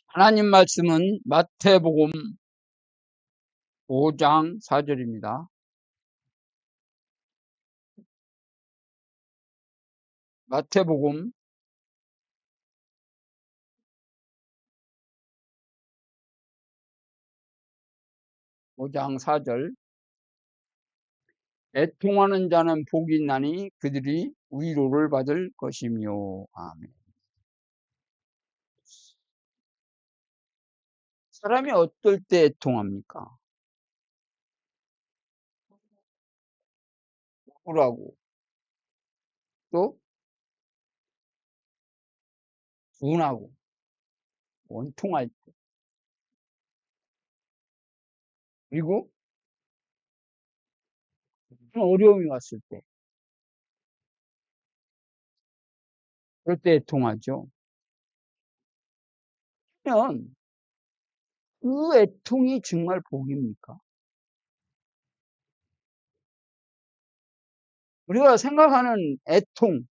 하나님 말씀은 마태복음 5장 4절입니다. 마태복음 5장 4절. 애통하는 자는 복이 있나니 그들이 위로를 받을 것이며. 아멘. 사람이 어떨 때 애통합니까? 억울하고 또 분하고 원통할 때, 그리고 어려움이 왔을 때, 그럴 때 애통하죠. 그러면 그 애통이 정말 복입니까? 우리가 생각하는 애통,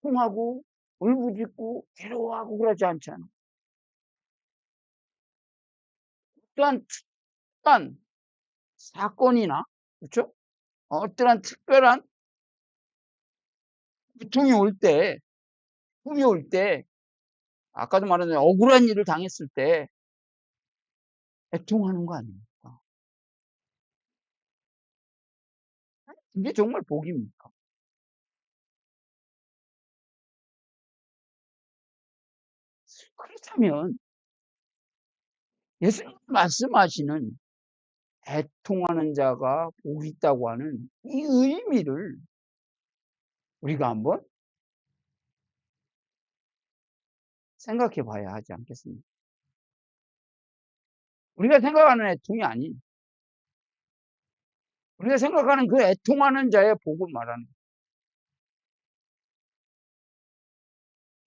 통하고 울부짖고 괴로워하고 그러지 않잖아. 또한 특별한 사건이나, 그렇죠? 어떠한 특별한 고통이 올 때, 꿈이 올 때, 아까도 말했는데 억울한 일을 당했을 때 애통하는 거 아닙니까? 이게 정말 복입니까? 그렇다면 예수님 말씀하시는 애통하는 자가 복이 있다고 하는 이 의미를 우리가 한번 생각해 봐야 하지 않겠습니까? 우리가 생각하는 애통이 아닌, 우리가 생각하는 그 애통하는 자의 복을 말하는 거예요.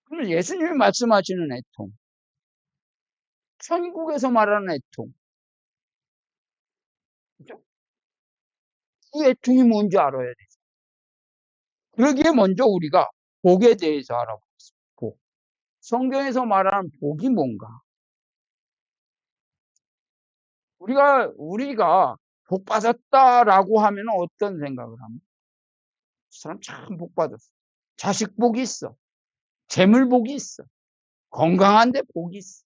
그러면 예수님이 말씀하시는 애통, 천국에서 말하는 애통, 그죠? 그 애통이 뭔지 알아야 되죠. 그러기에 먼저 우리가 복에 대해서 알아보겠습니다. 복. 성경에서 말하는 복이 뭔가? 우리가 복 받았다라고 하면 어떤 생각을 합니까? 그 사람 참 복 받았어. 자식 복이 있어. 재물 복이 있어. 건강한데 복이 있어.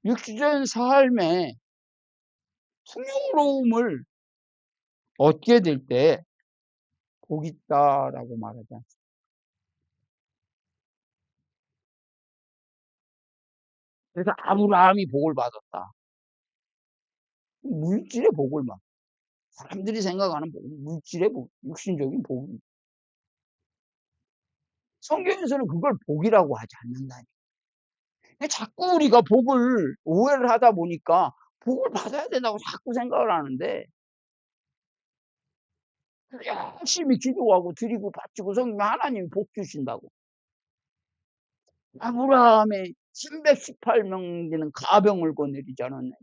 육주전 삶에 풍요로움을 얻게 될 때 복 있다라고 말하지 않습니까? 그래서 아브라함이 복을 받았다. 물질의 복을 막 사람들이 생각하는 복, 물질의 복, 육신적인 복입니다. 성경에서는 그걸 복이라고 하지 않는다니. 자꾸 우리가 복을 오해를 하다 보니까 복을 받아야 된다고 자꾸 생각을 하는데, 열심히 기도하고 드리고 바치고 성기면 하나님이 복 주신다고. 아브라함의 318명 되는 가병을 거느리지 않았느냐.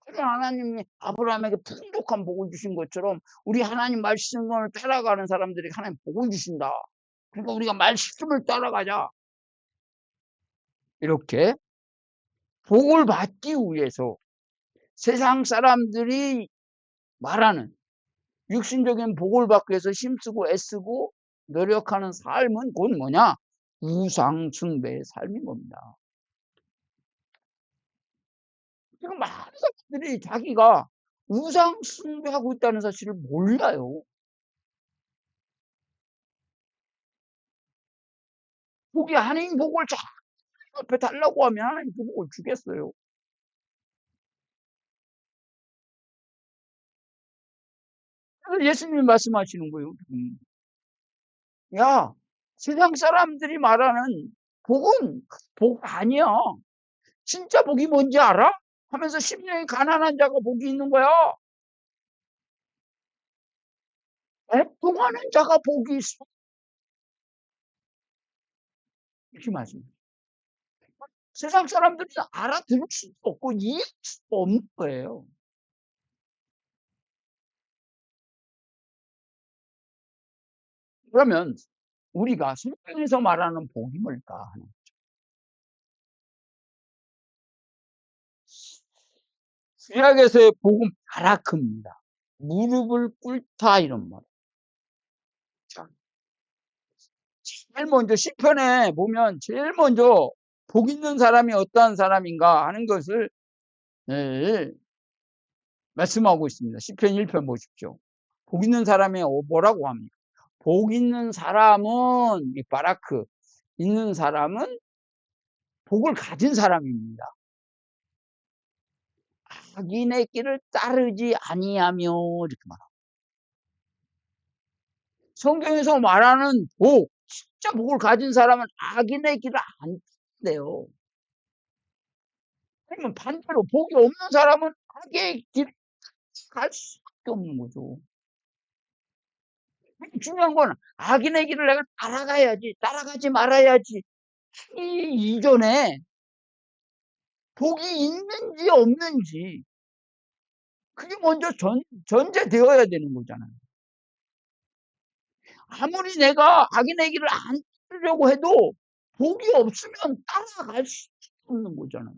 그런 하나님이 아브라함에게 풍족한 복을 주신 것처럼 우리 하나님 말씀을 따라가는 사람들에게 하나님 복을 주신다. 그러니까 우리가 말씀을 따라가자. 이렇게 복을 받기 위해서 세상 사람들이 말하는 육신적인 복을 받기 위해서 힘쓰고 애쓰고 노력하는 삶은 곧 뭐냐? 우상 숭배의 삶인 겁니다. 지금 많은 사람들이 자기가 우상 숭배하고 있다는 사실을 몰라요. 복이 아닌 복을 자꾸 옆에 달라고 하면 하나님 그 복을 주겠어요. 그래서 예수님이 말씀하시는 거예요. 야, 세상 사람들이 말하는 복은 복 아니야. 진짜 복이 뭔지 알아? 하면서 심령이 가난한 자가 복이 있는 거야. 애통하는 자가 복이 있어. 이렇게 말씀해요. 세상 사람들이 알아들을 수도 없고 이해할 수도 없는 거예요. 그러면 우리가 성경에서 말하는 복이 뭘까 하는 구약에서의 복은 바라크입니다. 무릎을 꿇다 이런 말. 자, 제일 먼저 시편에 보면 제일 먼저 복 있는 사람이 어떠한 사람인가 하는 것을 예, 말씀하고 있습니다. 시편 1편 보십시오. 복 있는 사람이 뭐라고 합니까? 복 있는 사람은 이 바라크 있는 사람은 복을 가진 사람입니다. 악인의 길을 따르지 아니하며 이렇게 말합니다. 성경에서 말하는 복, 진짜 복을 가진 사람은 악인의 길을 안 따른대요. 그러면 반대로 복이 없는 사람은 악의 길을 갈 수밖에 없는 거죠. 중요한 건 악인의 길을 내가 따라가야지, 따라가지 말아야지. 이 이전에 복이 있는지 없는지 그게 먼저 전제되어야 되는 거잖아요. 아무리 내가 악인의 길을 안 따르려고 해도 복이 없으면 따라갈 수 없는 거잖아요.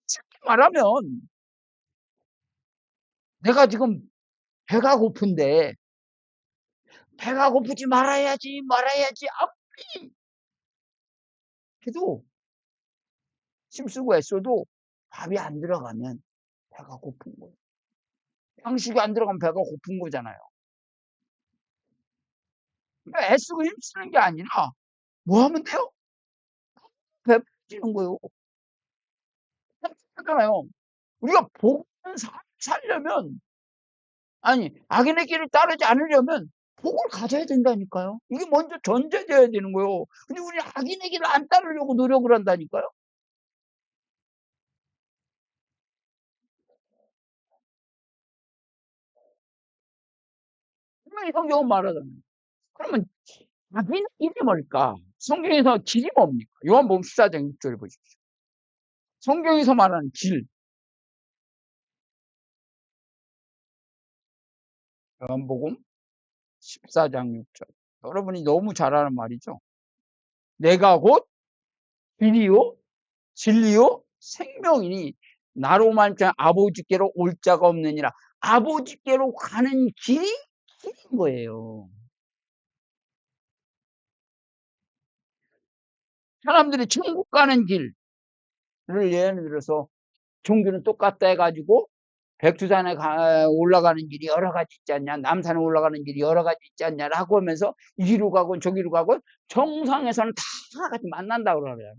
쉽게 말하면 내가 지금 배가 고픈데 배가 고프지 말아야지 말아야지 아무리 해도 힘쓰고 애써도 밥이 안 들어가면 배가 고픈 거예요. 양식이 안 들어가면 배가 고픈 거잖아요. 그러니까 애쓰고 힘쓰는 게 아니라 뭐 하면 돼요? 배부르지는 거예요. 그렇잖아요. 우리가 복은 살려면 아니 악인의 길을 따르지 않으려면 복을 가져야 된다니까요. 이게 먼저 전제돼야 되는 거예요. 근데 우리 악인의 길을 안 따르려고 노력을 한다니까요. 분명히 성경은 말하잖아요. 그러면 악인의 길이 뭘까? 성경에서 길이 뭡니까? 요한복음 14장 6절 보십시오. 성경에서 말하는 길. 요한복음 14장 6절. 여러분이 너무 잘 아는 말이죠. 내가 곧 길이요 진리요 생명이니 나로만 아버지께로 올 자가 없느니라. 아버지께로 가는 길이 길인 거예요. 사람들이 천국 가는 길을 예를 들어서 종교는 똑같다 해가지고 백두산에 올라가는 길이 여러 가지 있지 않냐, 남산에 올라가는 길이 여러 가지 있지 않냐라고 하면서 이리로 가고 저기로 가고 정상에서는 다 같이 만난다고 그러잖아요.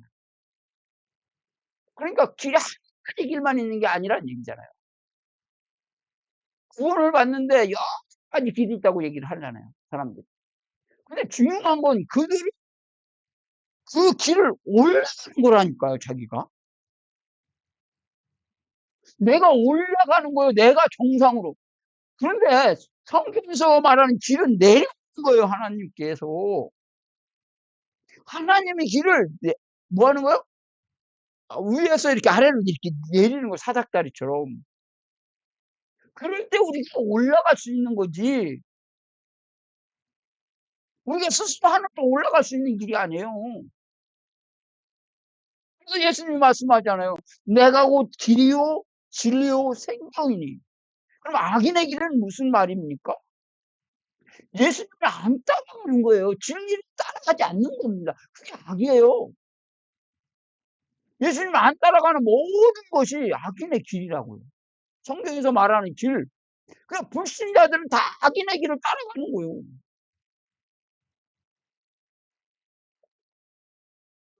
그러니까 길이 한 가지 길만 있는 게 아니라는 얘기잖아요. 구원을 받는데 여러 가지 길이 있다고 얘기를 하잖아요, 사람들이. 근데 중요한 건 그들이 그 길을 올라가는 거라니까요, 자기가. 내가 올라가는 거예요, 내가 정상으로. 그런데 성경에서 말하는 길은 내리는 거예요, 하나님께서. 하나님의 길을 뭐 하는 거예요? 위에서 이렇게 아래로 이렇게 내리는 거, 사닥다리처럼. 그럴 때 우리가 올라갈 수 있는 거지. 우리가 스스로 하나도 올라갈 수 있는 길이 아니에요. 그래서 예수님이 말씀하잖아요. 내가 곧 길이요, 진리요, 생명이니. 그럼 악인의 길은 무슨 말입니까? 예수님을 안 따라가는 거예요. 진리를 따라가지 않는 겁니다. 그게 악이에요. 예수님을 안 따라가는 모든 것이 악인의 길이라고요. 성경에서 말하는 길. 그냥 불신자들은 다 악인의 길을 따라가는 거예요.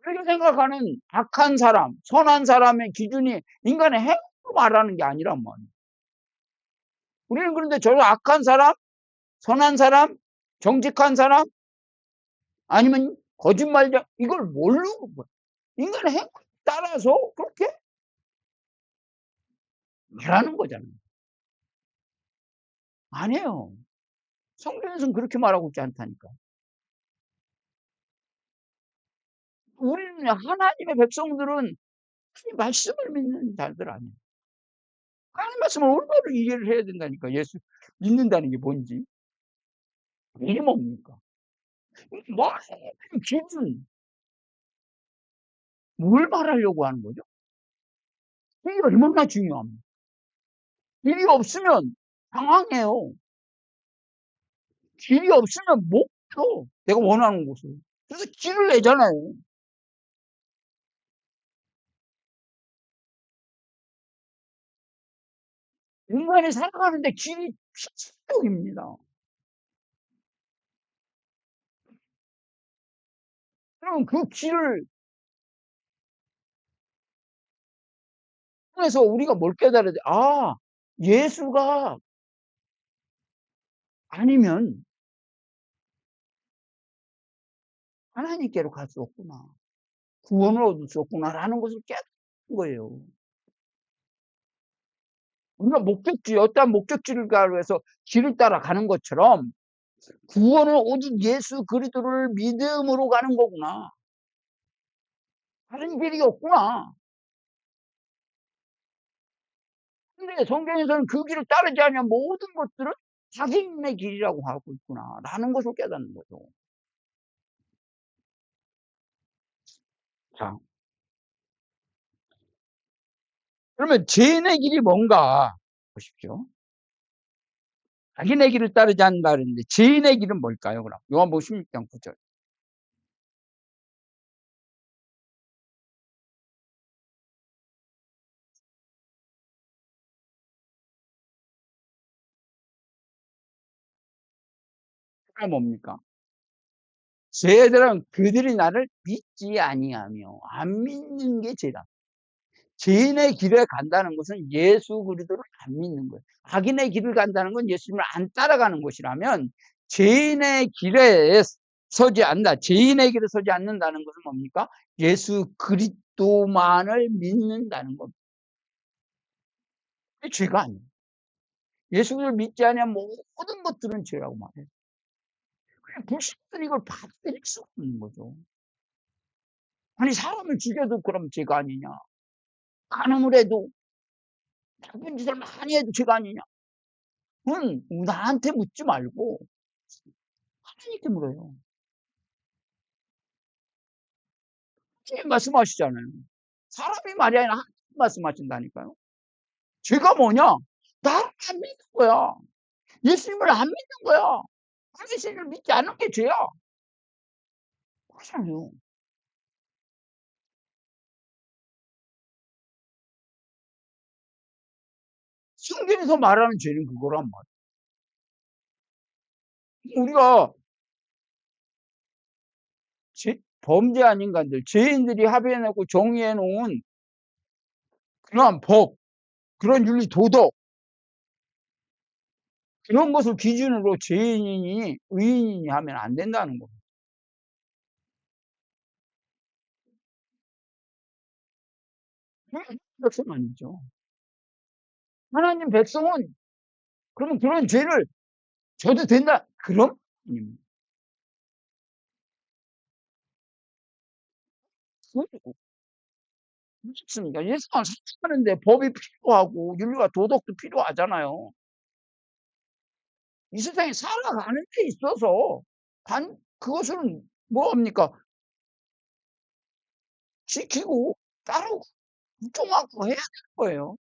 우리가 생각하는 악한 사람, 선한 사람의 기준이 인간의 행위로 말하는 게 아니란 말이에요. 우리는 그런데 저 악한 사람, 선한 사람, 정직한 사람, 아니면 거짓말자, 이걸 모르고 인간의 행위에 따라서 그렇게 말하는 거잖아요. 아니에요. 성경에서는 그렇게 말하고 있지 않다니까. 우리는 하나님의 백성들은 말씀을 믿는 자들 아니에요. 하나님 말씀을 올바로 이해를 해야 된다니까. 예수 믿는다는 게 뭔지. 길이 뭡니까? 뭐 길은 뭘 말하려고 하는 거죠? 길이 얼마나 중요합니까? 길이 없으면 당황해요. 길이 없으면 못 가, 내가 원하는 곳을. 그래서 길을 내잖아요. 인간이 살아가는데 길이 필수적입니다. 그럼 그 길을 통해서 우리가 뭘 깨달아야 돼? 아, 예수가 아니면 하나님께로 갈 수 없구나. 구원을 얻을 수 없구나라는 것을 깨닫는 거예요. 우리가 목적지, 어떠한 목적지를 가기 위해서 길을 따라가는 것처럼 구원은 오직 예수 그리스도를 믿음으로 가는 거구나. 다른 길이 없구나. 근데 성경에서는 그 길을 따르지 않으면 모든 것들은 자기의 길이라고 하고 있구나라는 것을 깨닫는 거죠. 자, 그러면 죄인의 길이 뭔가 보십시오. 자기네 길을 따르지 않는다 그랬는데 죄인의 길은 뭘까요? 그럼 요한복음 16장 9절. 그게 뭡니까? 죄들은 그들이 나를 믿지 아니하며 안 믿는 게 죄다. 죄인의 길에 간다는 것은 예수 그리스도를 안 믿는 거예요. 악인의 길을 간다는 건 예수님을 안 따라가는 것이라면 죄인의 길에 서지 않는다. 죄인의 길에 서지 않는다는 것은 뭡니까? 예수 그리스도만을 믿는다는 겁니다. 그게 죄가 아니에요. 예수를 믿지 않으면 모든 것들은 죄라고 말해요. 불신자는 이걸 받아들일 수 없는 거죠. 아니 사람을 죽여도 그럼 죄가 아니냐. 간음을 해도 나쁜 짓을 많이 해도 죄가 아니냐. 그건 나한테 묻지 말고 하나님께 물어요. 하나님 말씀하시잖아요. 사람이 말이 아니라 하나님 말씀하신다니까요. 죄가 뭐냐? 나를 안 믿는 거야. 예수님을 안 믿는 거야. 예수님을 믿지 않는 게 죄야. 그렇잖아요. 성경에서 말하는 죄는 그거란 말이야. 우리가 범죄한 인간들, 죄인들이 합의해놓고 정의해놓은 그러한 법, 그런 윤리, 도덕, 그런 것을 기준으로 죄인이니 의인이니 하면 안 된다는 겁니다. 백성 아니죠. 하나님 백성은 그러면 그런 죄를 져도 된다. 그럼 아닙니다. 그렇습니까? 예수가 살아가는데 법이 필요하고 윤리와 도덕도 필요하잖아요. 이 세상에 살아가는 데 있어서 그것은 뭐합니까? 지키고 따르고 복종하고 해야 되는 거예요.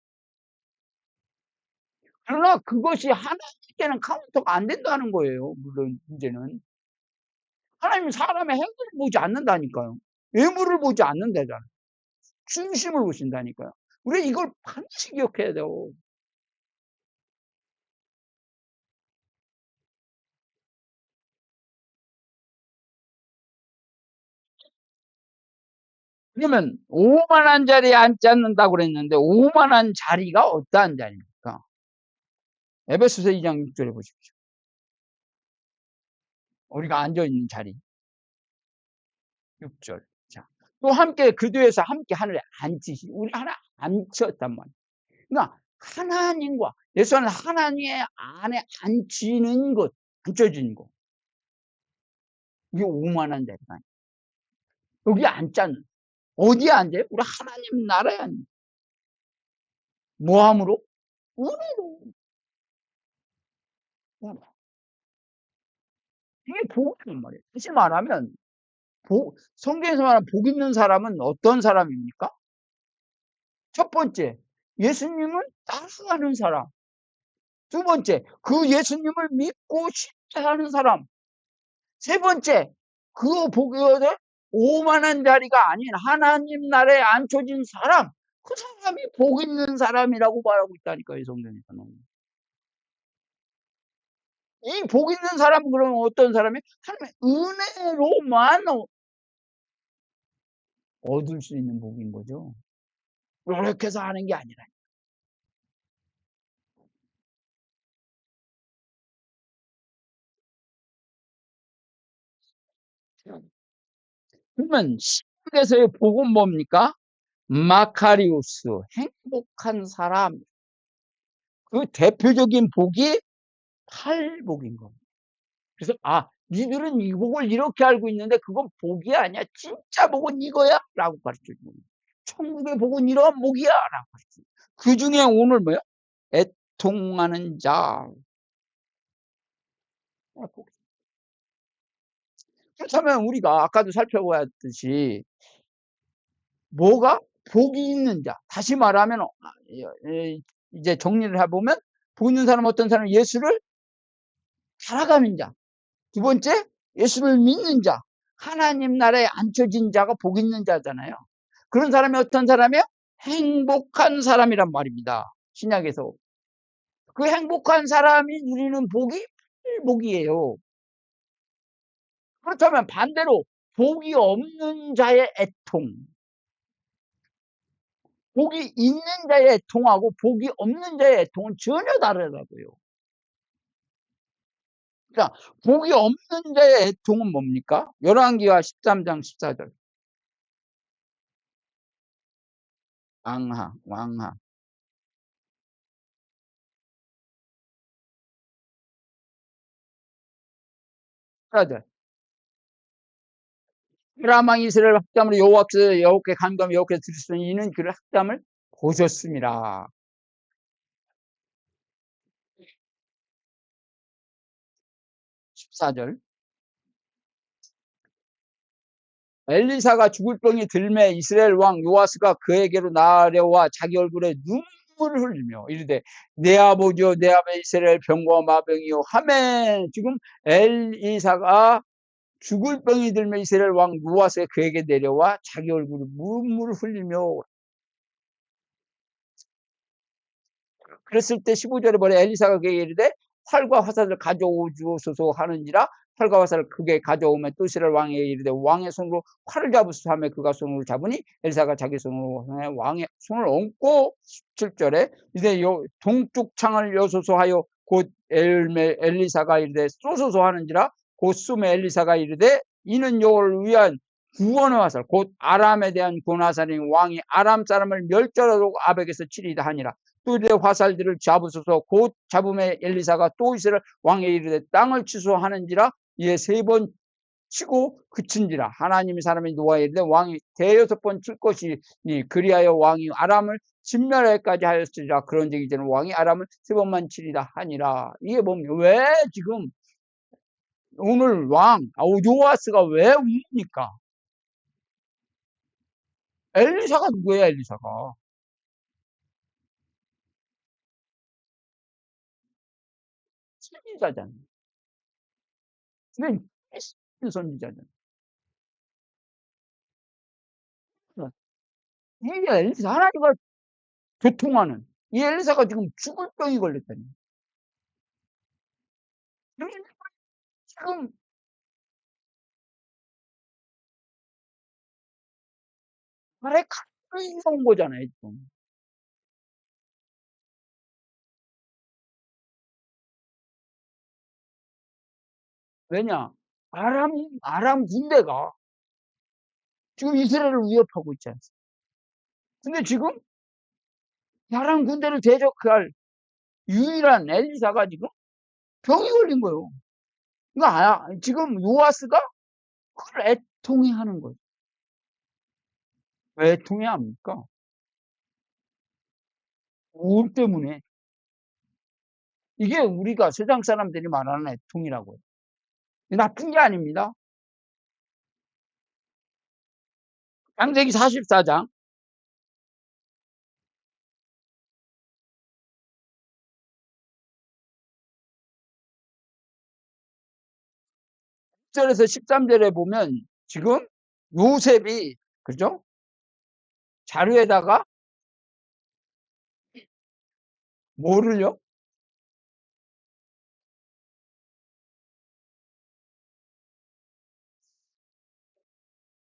그러나 그것이 하나님께는 카운터가 안 된다는 거예요. 물론 문제는 하나님은 사람의 행위를 보지 않는다니까요. 외모를 보지 않는다잖아요. 중심을 보신다니까요. 우리가 이걸 반드시 기억해야 돼요. 그러면 오만한 자리에 앉지 않는다고 그랬는데 오만한 자리가 어떠한 자리입니까? 에베소서 2장 6절에 보십시오. 우리가 앉아있는 자리 6절. 자, 또 함께 그 뒤에서 함께 하늘에 앉히시. 우리 하나 앉혔단 말이에요. 그러니까 하나님과 예수 안에 하나님의 안에 앉히는 것, 앉혀지는 것. 이게 오만한 자리가 아니에요. 여기 앉자는 어디에 앉아요? 우리 하나님 나라에 앉아요. 뭐함으로? 은혜로. 이게 복이란 말이에요. 다시 말하면 성경에서 말하는 복 있는 사람은 어떤 사람입니까? 첫 번째, 예수님을 따라가는 사람. 두 번째, 그 예수님을 믿고 신뢰하는 사람. 세 번째, 그 복에 오만한 자리가 아닌 하나님 나라에 앉혀진 사람. 그 사람이 복 있는 사람이라고 말하고 있다니까요, 성경에서는. 이 복 있는 사람은 그러면 어떤 사람이? 하나님의 은혜로만 얻을 수 있는 복인 거죠. 노력해서 하는 게 아니라. 그러면 신약에서의 복은 뭡니까? 마카리우스, 행복한 사람. 그 대표적인 복이 팔복인 겁니다. 그래서 니들은 이 복을 이렇게 알고 있는데 그건 복이 아니야. 진짜 복은 이거야 라고 가르쳐주는 겁니다. 천국의 복은 이런 복이야 라고 가르쳐줍니다. 그 중에 오늘 뭐야? 애통하는 자. 그렇다면 우리가 아까도 살펴보았듯이 뭐가 복이 있는 자. 다시 말하면 이제 정리를 해보면 복 있는 사람은 어떤 사람은 예수를 살아가는 자. 두 번째, 예수를 믿는 자. 하나님 나라에 앉혀진 자가 복 있는 자잖아요. 그런 사람이 어떤 사람이에요? 행복한 사람이란 말입니다. 신약에서. 그 행복한 사람이 누리는 복이 복이에요. 그렇다면 반대로 복이 없는 자의 애통. 복이 있는 자의 애통하고 복이 없는 자의 애통은 전혀 다르다고요. 자, 복이 없는 자의 애통은 뭡니까? 열왕기하 13장 14절. 왕하. 14절. 히람왕 이스라엘 학담으로 여호와께 간구하며 여호와께서 들으시더니 이는 그를 학담을 보셨습니다. 14절. 엘리사가 죽을 병이 들매 이스라엘 왕 요아스가 그에게로 나아려와 자기 얼굴에 눈물을 흘리며 이르되 내 아버지여 내 아버지 이스라엘 병과 마병이요 하매 지금 엘리사가 죽을 병이 들매 이스라엘 왕 요아스가 그에게 내려와 자기 얼굴에 눈물을 흘리며 그랬을 때 15절에 보니 엘리사가 그에게 이르되 활과 화살을 가져오소서 하는지라 활과 화살을 크게 가져오면 또 이스라엘 왕에게 이르되 왕의 손으로 활을 잡으소서 하며 그가 손으로 잡으니 엘리사가 자기 손으로 왕의 손을 얹고 17절에 이제 동쪽 창을 여소서 하여 곧 엘리사가 이르되 쏘소서 하는지라 곧 쏘매 엘리사가 이르되 이는 여호와를 위한 구원의 화살 곧 아람에 대한 구원의 화살이 왕이 아람 사람을 멸절하도록 아벡에서 치리다 하니라. 또 이르되 화살들을 잡으소서 곧 잡음에 엘리사가 또 이스라엘 왕에 이르되 땅을 취소하는지라 이에 3번 치고 그친지라. 하나님이 사람이 노아에 이르되 왕이 대여섯 번 칠 것이니 그리하여 왕이 아람을 진멸하기까지 하였으리라. 그런즉 이제는 왕이 아람을 3번만 치리다 하니라. 이게 뭡니까? 왜 지금 오늘 왕 요아스가 왜 웁니까? 엘리사가 누구예요? 엘리사가 선지자잖아요. 근데 선지자잖아요. 이게 엘리사 하나님과 교통하는 이 엘리사가 지금 죽을 병이 걸렸다니. 지금 말에 칼이 나온 거잖아요. 지금. 왜냐? 아람 군대가 지금 이스라엘을 위협하고 있지 않습니까? 근데 지금 아람 군대를 대적할 유일한 엘리사가 지금 병이 걸린 거예요. 그러니까 지금 요아스가 그걸 애통해 하는 거예요. 왜 애통해 합니까? 우울 때문에. 이게 우리가 세상 사람들이 말하는 애통이라고요. 나쁜 게 아닙니다. 창세기 44장. 절에서 13절에 보면 지금 요셉이 그죠? 자루에다가 뭐를요?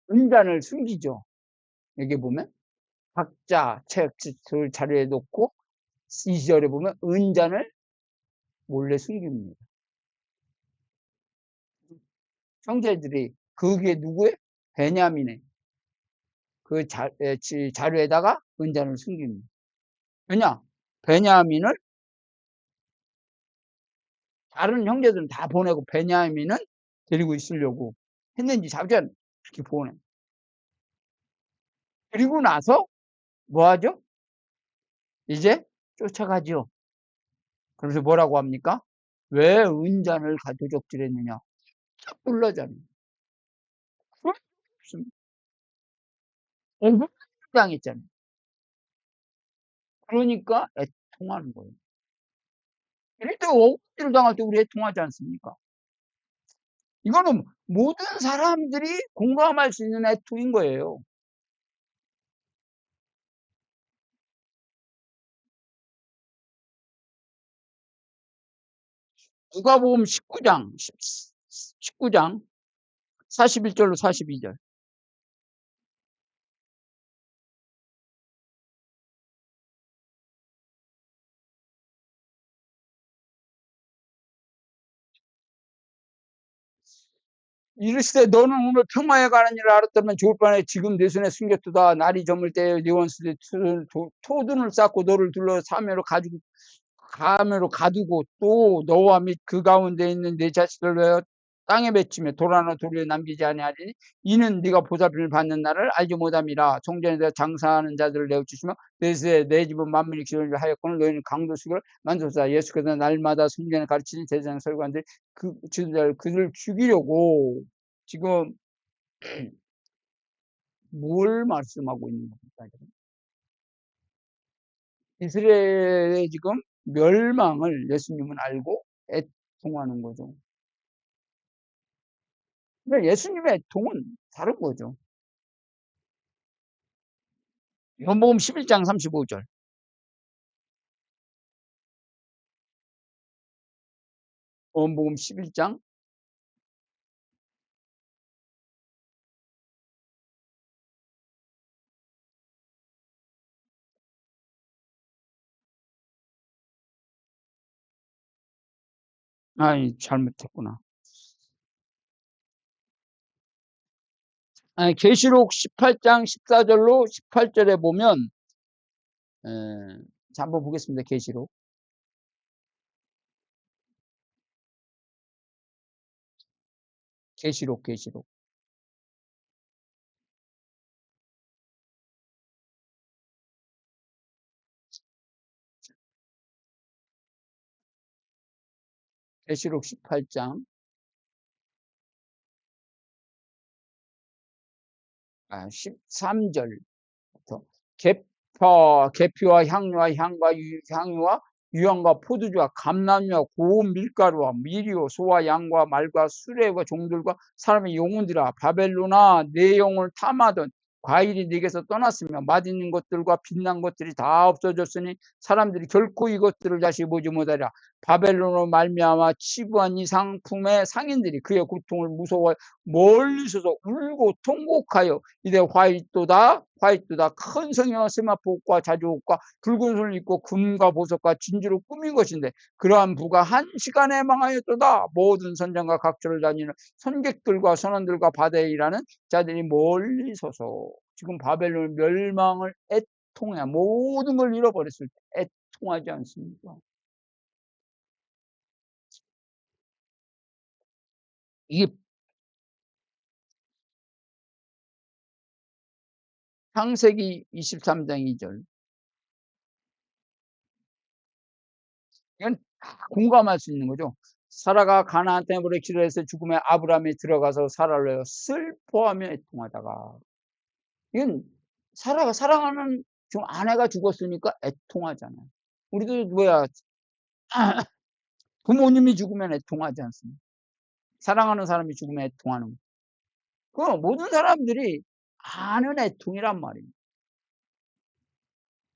은잔을 숨기죠. 여기 보면 각자 책을 자루에 놓고 2절에 보면 은잔을 몰래 숨깁니다. 형제들이 그게 누구의? 베냐민의 그 자루에다가 은잔을 숨깁니다. 왜냐? 베냐민을 다른 형제들은 다 보내고 베냐민은 데리고 있으려고 했는지 잡전 이렇게 보내. 그리고 나서 뭐 하죠? 이제 쫓아가죠. 그래서 뭐라고 합니까? 왜 은잔을 도적질했느냐? 놀라잖아요. 억울당했잖아요. 그러니까 애통하는 거예요. 이럴 때 억울을 당할 때 우리 애통하지 않습니까? 이거는 모든 사람들이 공감할 수 있는 애통인 거예요. 누가복음 19장 41절로 42절. 이르시되 너는 오늘 평화에 관한 일을 알았다면 좋을 뻔해. 지금 내 손에 숨겼도다. 날이 저물 때에 네 원수들이 토둔을 쌓고 너를 둘러 사면으로 가두고 또 너와 및 그 가운데 있는 내 자식을 위하여 땅에 맺히며 돌 하나 도리에 남기지 아니하리니 이는 네가 보살핌을 받는 날을 알지 못함이라. 종전에 대해 장사하는 자들을 내어주시며 내 집은 만민이 기원을 하였거늘 너희는 강도 수를 만족사. 예수께서 날마다 성전에 가르치는 제사장 설관들이 그들을 죽이려고 지금 뭘 말씀하고 있는 겁니까? 이스라엘의 지금 멸망을 예수님은 알고 애통하는 거죠. 근데 예수님의 애통은 다른 거죠. 요한복음 11장 35절. 요한복음 11장 아이 잘못했구나. 계시록 18장 14절로 18절에 보면 에, 자 한번 보겠습니다. 계시록. 계시록. 계시록 18장 13절. 계피와 향유와 유향과 포도주와 감람유와 고운 밀가루와 미리오 소와 양과 말과 수레와 종들과 사람의 영혼들아 바벨론아 내 영혼을 탐하던 과일이 네게서 떠났으며 맛있는 것들과 빛난 것들이 다 없어졌으니 사람들이 결코 이것들을 다시 보지 못하리라. 바벨론으로 말미암아 치부한 이 상품의 상인들이 그의 고통을 무서워 멀리서서 울고 통곡하여 이래 화이또다 큰 성이와 세마포 옷과 자주옷과 붉은 손을 입고 금과 보석과 진주로 꾸민 것인데 그러한 부가 한 시간에 망하였도다. 모든 선장과 각처를 다니는 선객들과 선원들과 바다에 일하는 자들이 멀리 서서 지금 바벨론 멸망을 애통해 모든 걸 잃어버렸을 때 애통하지 않습니까? 이게 창세기 23장 2절. 이건 다 공감할 수 있는 거죠. 사라가 가나안 땅에 기르에서 죽음에 아브라함이 들어가서 사라를 위하여 슬퍼하며 애통하다가, 이건 사라가 사랑하는 지금 아내가 죽었으니까 애통하잖아요. 우리도 뭐야 부모님이 죽으면 애통하지 않습니까? 사랑하는 사람이 죽으면 애통하는 거. 그 모든 사람들이 아는 애통이란 말입니다.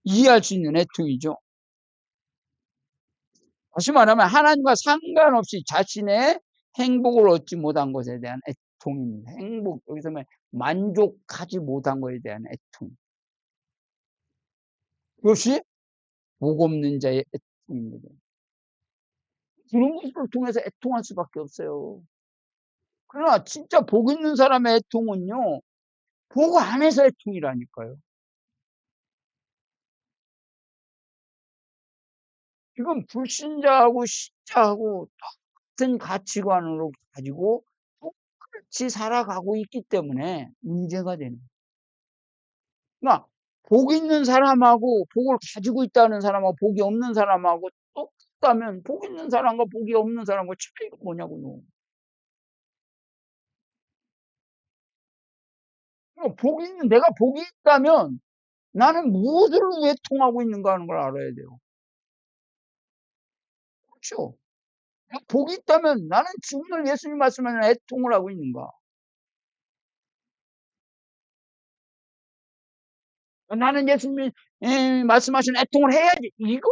이해할 수 있는 애통이죠. 다시 말하면 하나님과 상관없이 자신의 행복을 얻지 못한 것에 대한 애통입니다. 행복, 여기서 만족하지 못한 것에 대한 애통. 그것이 복 없는 자의 애통입니다. 그런 것을 통해서 애통할 수밖에 없어요. 그러나 진짜 복 있는 사람의 애통은요, 복 안에서 애통이라니까요. 지금 불신자하고 신자하고 같은 가치관으로 가지고 똑같이 살아가고 있기 때문에 문제가 되는 거예요. 그러니까 복 있는 사람하고 복을 가지고 있다는 사람하고 복이 없는 사람하고 똑같다면 복 있는 사람과 복이 없는 사람과 차이가 뭐냐고요. 그러니까 내가 복이 있다면 나는 무엇을 위해 통하고 있는가 하는 걸 알아야 돼요. 그렇죠? 복이 있다면 나는 오늘 예수님 말씀하는 애통을 하고 있는가? 나는 예수님이 말씀하신 애통을 해야지. 이거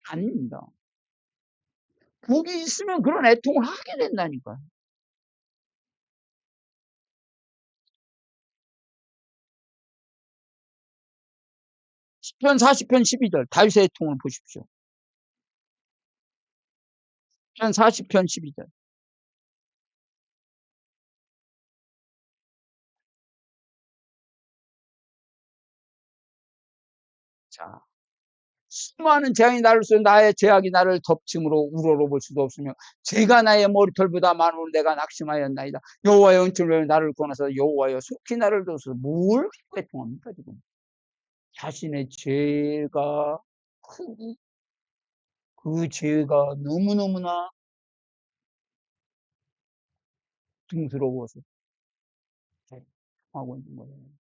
아닙니다. 복이 있으면 그런 애통을 하게 된다니까요. 시편 40편 12절 다윗의 애통을 보십시오. 시편 40편 12절. 자, 수많은 재앙이 나를 쏘여 나의 죄악이 나를 덮침으로 우러러 볼 수도 없으며 죄가 나의 머리털보다 많으므로 내가 낙심하였나이다. 여호와의 은총을 나를 권하사 여호와여 속히 나를 도우소서. 뭘 애통합니까 지금? 자신의 죄가 크고 그 죄가 너무너무나 등스러워서 하고 있는 거예요.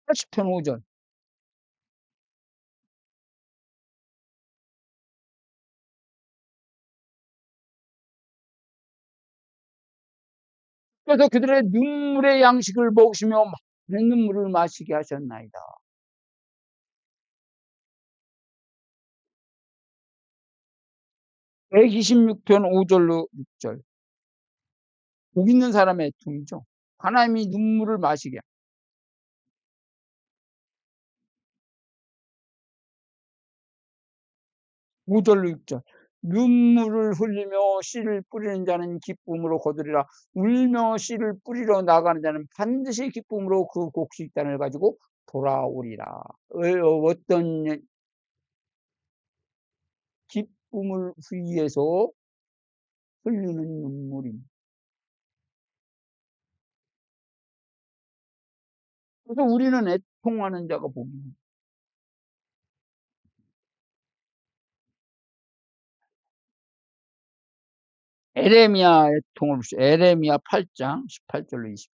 80편 5절. 그래서 그들의 눈물의 양식을 먹으시며 많은 눈물을 마시게 하셨나이다. 126편 5절로 6절. 복 있는 사람의 애통이죠. 하나님이 눈물을 마시게. 5절로 6절. 눈물을 흘리며 씨를 뿌리는 자는 기쁨으로 거두리라. 울며 씨를 뿌리러 나가는 자는 반드시 기쁨으로 그 곡식단을 가지고 돌아오리라. 어떤 기쁨을 위해서 흘리는 눈물입니다. 그래서 우리는 애통하는 자가 복입니다. 에레미야의 통을 보시죠. 에레미야 8장 18절로 20절.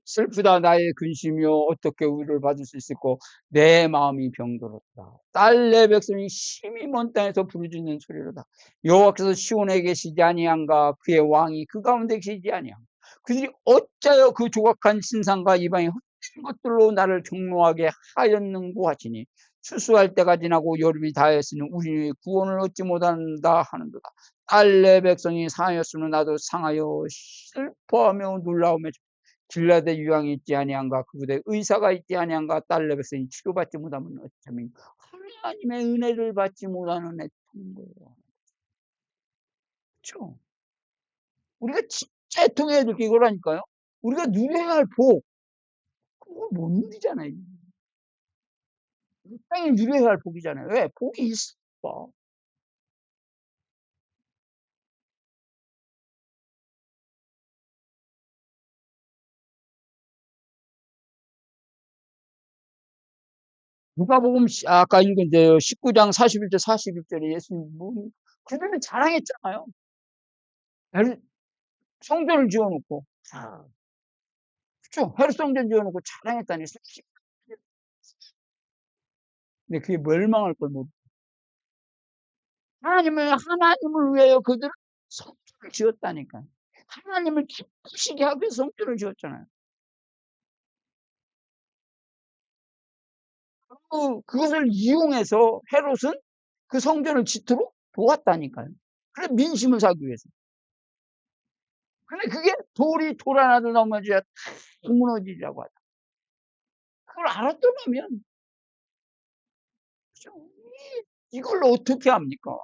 슬프다 나의 근심이여 어떻게 위로를 받을 수 있을꼬 내 마음이 병들었다. 딸 내 백성이 심히 먼 땅에서 부르짖는 소리로다. 여호와께서 시온에 계시지 아니한가 그의 왕이 그 가운데 계시지 아니한가. 그들이 어찌하여 그 조각한 신상과 이방의 헛된 것들로 나를 경노하게 하였는고 하시니 추수할 때가 지나고 여름이 다하였으니 우리 구원을 얻지 못한다 하는도다. 딸 내 백성이 상하였으면 나도 상하여 슬퍼하며 놀라우며 길라데 유황이 있지 아니한가 그 부대에 의사가 있지 아니한가 딸 내 백성이 치료받지 못하면 어쩌면 하나님의 은혜를 받지 못하는 애통인 거예요. 그렇죠? 우리가 진짜 애통해야 될 게 이거라니까요. 우리가 누려야 할 복, 그걸 못 누리잖아요. 이 땅에 누려야 할 복이잖아요. 왜? 복이 있어. 누가복음 아까 읽은 데 19장 41절 41절에 예수님 그들은 자랑했잖아요. 성전을 지어 놓고. 그쵸. 헤롯 성전 지어 놓고 자랑했다니. 근데 그게 멸망할 걸 못. 하나님을 위하여 그들은 성전을 지었다니까요. 하나님을 기쁘시게 하기 위해서 성전을 지었잖아요. 그것을 이용해서 헤롯은 그 성전을 짓도록 도왔다니까요. 그래 민심을 사기 위해서. 근데 그게 돌이 돌 하나도 넘어져야 탁 무너지자고 하죠. 그걸 알았더라면 이걸 어떻게 합니까?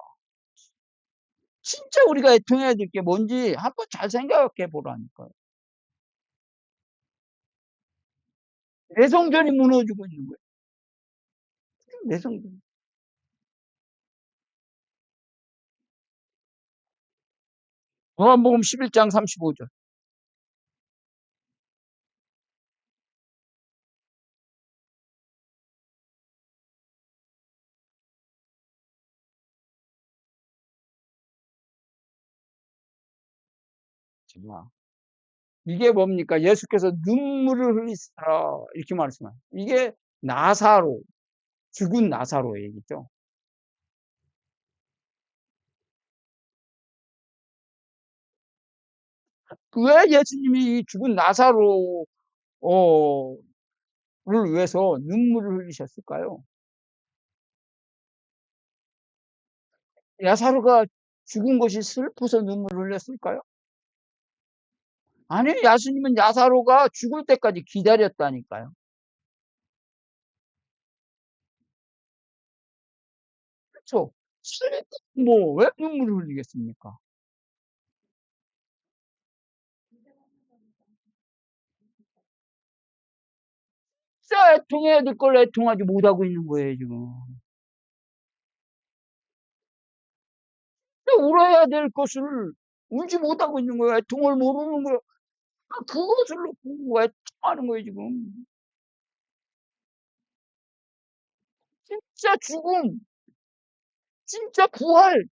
진짜 우리가 애통해야 될 게 뭔지 한번 잘 생각해 보라니까요. 내 성전이 무너지고 있는 거예요. 내 성전. 요한복음 11장 35절. 정말. 이게 뭡니까? 예수께서 눈물을 흘리시라 이렇게 말씀하세요. 이게 나사로, 죽은 나사로 얘기죠. 왜 예수님이 이 죽은 나사로 를 위해서 눈물을 흘리셨을까요? 나사로가 죽은 것이 슬퍼서 눈물을 흘렸을까요? 아니, 예수님은 나사로가 죽을 때까지 기다렸다니까요. 그렇죠? 왜 눈물을 흘리겠습니까? 진짜 애통해야 될 걸 애통하지 못하고 있는 거예요, 지금. 울어야 될 것을 울지 못하고 있는 거예요. 애통을 모르는 거예요. 그것을 놓고 애통하는 거예요, 지금. 진짜 죽음, 진짜 부활,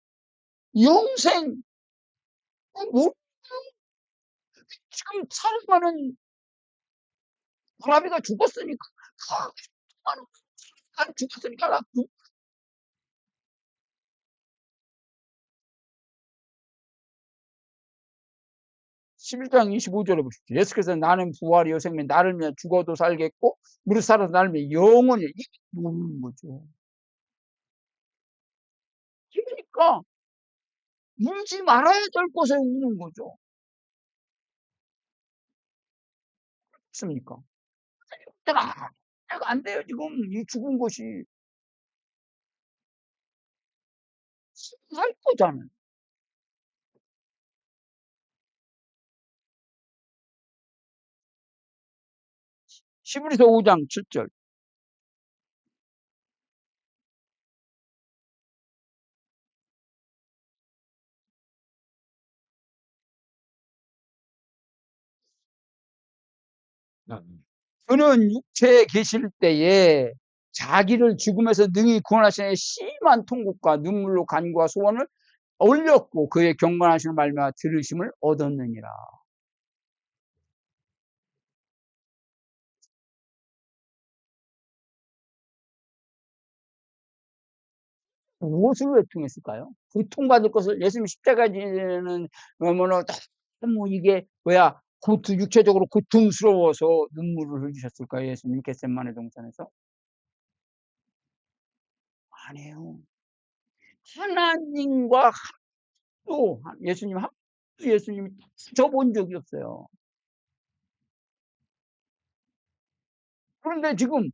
영생, 뭐, 지금 살아가는 아라비가 죽었으니까, 죽었으니까, 11장 25절에 보십시오. 예수께서 나는 부활이요 생명, 나를 위해 죽어도 살겠고, 무릇 살아서 나를 위해 영원히, 이게 모르는 거죠. 그러니까, 울지 말아야 될 것에 우는 거죠. 그렇습니까? 안 돼요, 지금. 이 죽은 것이. 살 거잖아요. 11서 5장 7절. 그는 육체에 계실 때에 자기를 죽음에서 능히 구원하시는 심한 통곡과 눈물로 간구와 소원을 올렸고 그의 경건하시는 말미암아 들으심을 얻었느니라. 무엇을 외통했을까요? 고통받을 것을 예수님 십자가 지는 뭐뭐 이게 뭐야 육체적으로 고통스러워서 눈물을 흘리셨을까요? 예수님 겟세마네 동산에서? 아니에요. 하나님과 또 예수님 한 예수님이 져본 적이 없어요. 그런데 지금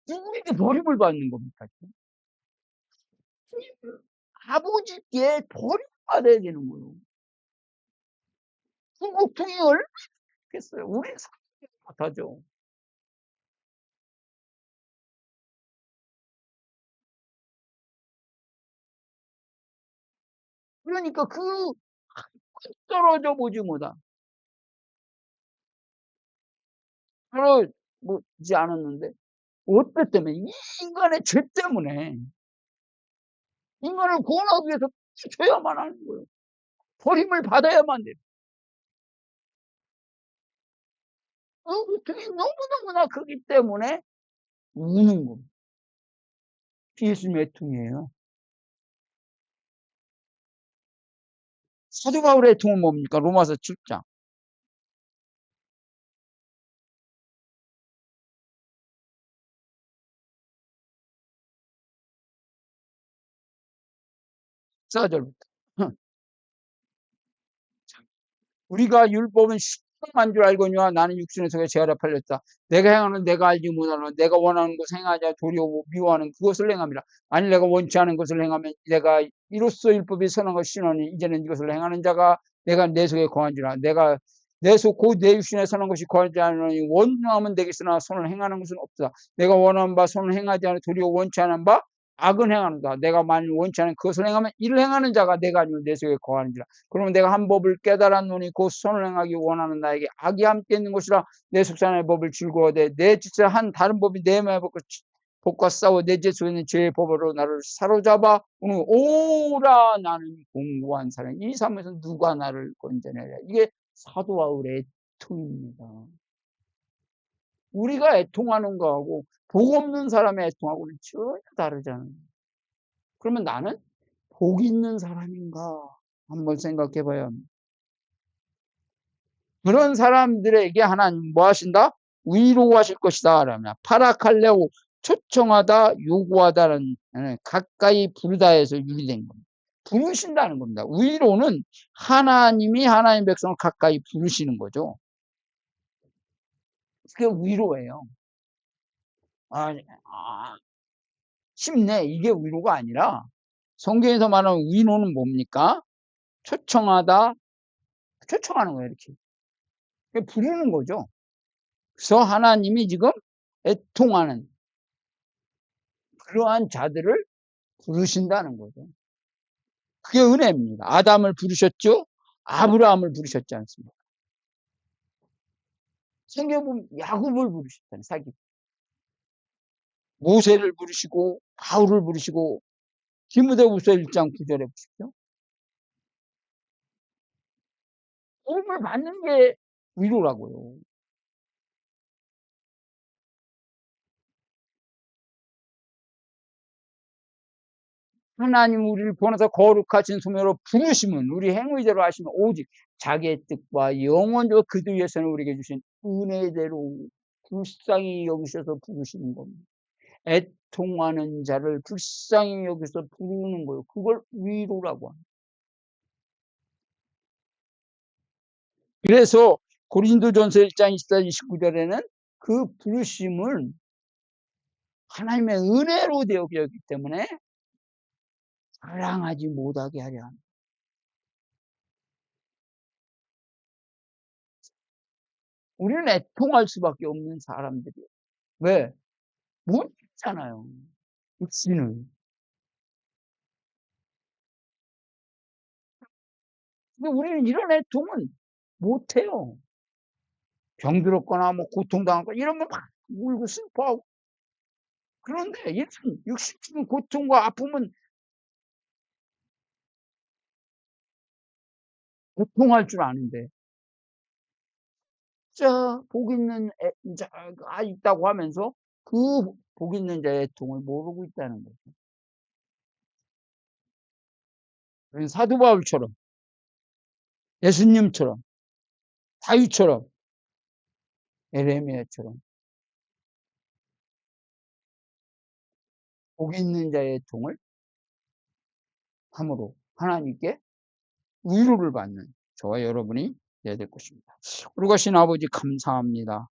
누구에게 버림을 받는 겁니까? 아버지께 버림받아야 되는 거예요. 그 고통이 얼마나 겠어요. 우리 상상도 못하죠. 그러니까 그 떨어져 보지 못한 떨어지지 않았는데 어떤 때문에? 이 인간의 죄 때문에. 인간을 구원하기 위해서 줘야만 하는 거예요. 버림을 받아야만 돼요. 고통이 너무너무나 크기 때문에 우는 겁니다. 예수님의 애통이에요. 사도 바울의 애통은 뭡니까? 로마서 7장. 사절부터. 우리가 율법은 신령한 줄 알거니와 나는 육신의 속에 죄하라 팔렸다. 내가 행하는 내가 알지 못하는 내가 원하는 것을 행하지 도리어 미워하는 그것을 행함이라. 아니 내가 원치 않은 것을 행하면 내가 이로써 율법이 선한 것을 신하니 이제는 이것을 행하는 자가 내가 내 속에 거한지라. 내가 내 속 곧 내 육신에 선한 것이 거하지 않으니 원하면 되겠으나 손을 행하는 것은 없다. 내가 원하는 바 손을 행하지 않아 도리어 원치 않은 바 악은 행하는다. 내가 만일 원치 않은 그것을 행하면 이를 행하는 자가 내가 아니면 내 속에 거하는지라. 그러면 내가 한 법을 깨달았노니 곧 손을 행하기 원하는 나에게 악이 함께 있는 것이라. 내 속산의 법을 즐거워하되 내 짓을 한 다른 법이 내 마음에 복과 싸워 내 죄 속에 있는 죄의 법으로 나를 사로잡아 오라 나는 공고한 사람. 이 삶에서 누가 나를 건져내랴. 이게 사도 바울의 애통입니다. 우리가 애통하는 거하고 복 없는 사람의 애통하고는 전혀 다르잖아요. 그러면 나는 복 있는 사람인가 한번 생각해 봐야 합니다. 그런 사람들에게 하나님 뭐 하신다? 위로하실 것이다. 라면 파라칼레오 초청하다 요구하다는 가까이 부르다에서 유리된 겁니다. 부르신다는 겁니다. 위로는 하나님이 하나님 백성을 가까이 부르시는 거죠. 그게 위로예요. 쉽네. 이게 위로가 아니라 성경에서 말하는 위로는 뭡니까? 초청하다, 초청하는 거예요. 이렇게 부르는 거죠. 그래서 하나님이 지금 애통하는 그러한 자들을 부르신다는 거죠. 그게 은혜입니다. 아담을 부르셨죠? 아브라함을 부르셨지 않습니까? 성경에 보면 야곱을 부르셨잖아요. 사기. 모세를 부르시고 바울을 부르시고 디모데후서 1장 9절에 보십시오. 도움을 받는 게 위로라고요. 하나님 우리를 보내서 거룩하신 소명으로 부르심은 우리 행위대로 하시면 오직 자기의 뜻과 영원적으로 그들 위해서는 우리에게 주신 은혜대로 불쌍히 여기셔서 부르시는 겁니다. 애통하는 자를 불쌍히 여기서 부르는 거예요. 그걸 위로라고 합니다. 그래서 고린도전서 1장 24, 29절에는 그 부르심을 하나님의 은혜로 되었기 때문에 자랑하지 못하게 하려 합니다. 우리는 애통할 수밖에 없는 사람들이에요. 왜? 못 있잖아요. 육신은. 근데 우리는 이런 애통은 못해요. 병들었거나 뭐 고통당하거나 이러면 막 울고 슬퍼하고. 그런데 이런 육신적인 고통과 아픔은 고통할 줄 아는데 진짜 복 있는 자가 있다고 하면서 그 복 있는 자의 애통을 모르고 있다는 거죠. 사도 바울처럼 예수님처럼 다윗처럼 에레미야처럼 복 있는 자의 애통을 함으로 하나님께 위로를 받는 저와 여러분이 돼야 될 것입니다. 우리 가신 아버지 감사합니다.